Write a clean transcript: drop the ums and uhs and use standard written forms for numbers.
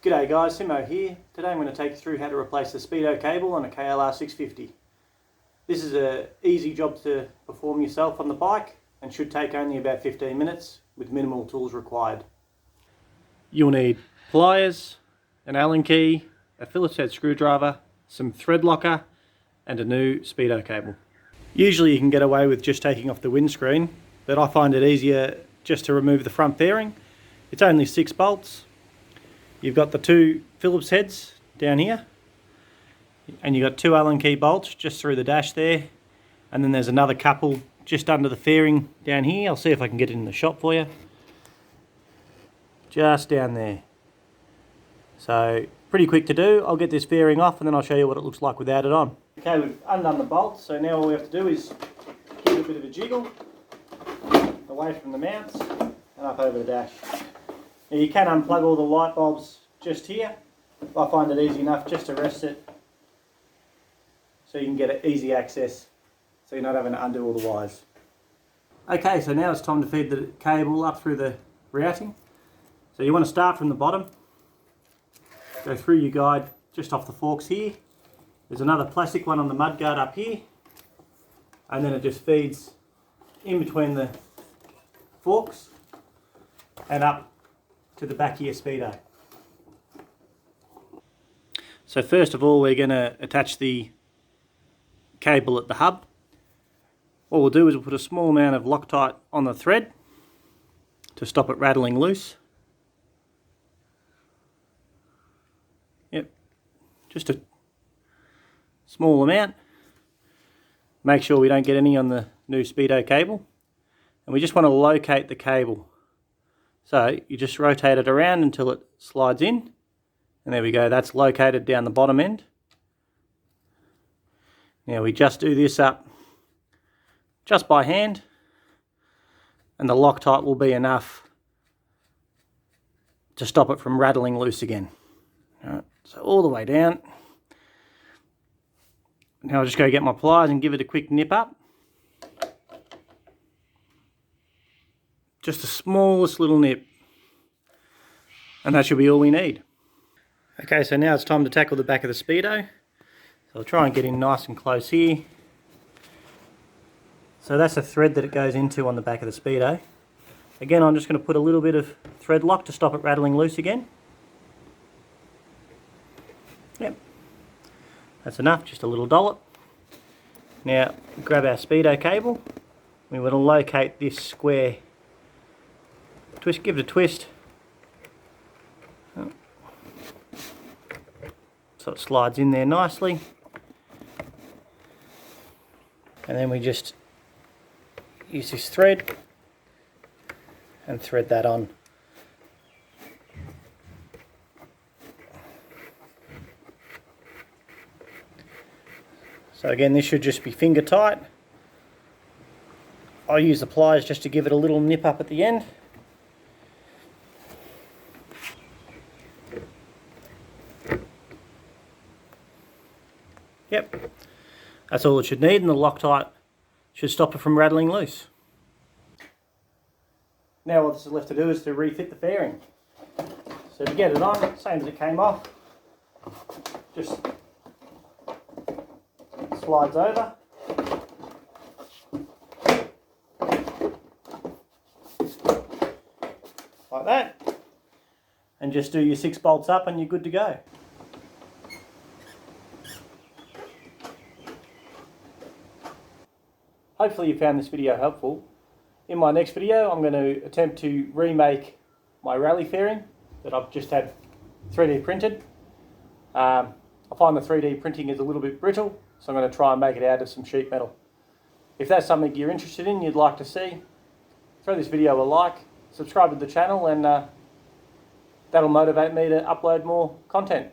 G'day guys, Simo here. Today I'm going to take you through how to replace the Speedo cable on a KLR650. This is an easy job to perform yourself on the bike and should take only about 15 minutes with minimal tools required. You'll need pliers, an Allen key, a Phillips head screwdriver, some thread locker and a new Speedo cable. Usually you can get away with just taking off the windscreen, but I find it easier just to remove the front fairing. It's only 6 bolts. You've got the 2 Phillips heads down here, and you've got 2 Allen key bolts just through the dash there, and then there's another couple just under the fairing down here. I'll see if I can get it in the shop for you. Just down there. So pretty quick to do. I'll get this fairing off and then I'll show you what it looks like without it on. Okay, we've undone the bolts, so now all we have to do is give it a bit of a jiggle away from the mounts and up over the dash. Now you can unplug all the light bulbs just here. I find it easy enough just to rest it so you can get easy access so you're not having to undo all the wires. Okay, so now it's time to feed the cable up through the routing. So you want to start from the bottom, go through your guide just off the forks here. There's another plastic one on the mudguard up here, and then it just feeds in between the forks and up to the back of your Speedo. So first of all, we're going to attach the cable at the hub. What we'll do is we'll put a small amount of Loctite on the thread to stop it rattling loose. Yep, just a small amount. Make sure we don't get any on the new Speedo cable. And we just want to locate the cable. So you just rotate it around until it slides in. And there we go, that's located down the bottom end. Now we just do this up just by hand, and the Loctite will be enough to stop it from rattling loose again. All right, so all the way down. Now I'll just go get my pliers and give it a quick nip up. Just the smallest little nip. And that should be all we need. Okay, so now it's time to tackle the back of the Speedo. So I'll try and get in nice and close here. So that's the thread that it goes into on the back of the Speedo. Again, I'm just going to put a little bit of thread lock to stop it rattling loose again. Yep, that's enough, just a little dollop. Now grab our Speedo cable. We want to locate this square. Twist, give it a twist. So it slides in there nicely. And then we just use this thread and thread that on. So again, this should just be finger tight. I use the pliers just to give it a little nip up at the end. Yep, that's all it should need, and the Loctite should stop it from rattling loose. Now what this is left to do is to refit the fairing. So to get it on, same as it came off, just slides over. Like that. And just do your 6 bolts up and you're good to go. Hopefully you found this video helpful. In my next video I'm going to attempt to remake my rally fairing that I've just had 3D printed. I find the 3D printing is a little bit brittle, so I'm going to try and make it out of some sheet metal. If that's something you're interested in, you'd like to see, throw this video a like, subscribe to the channel, and that'll motivate me to upload more content.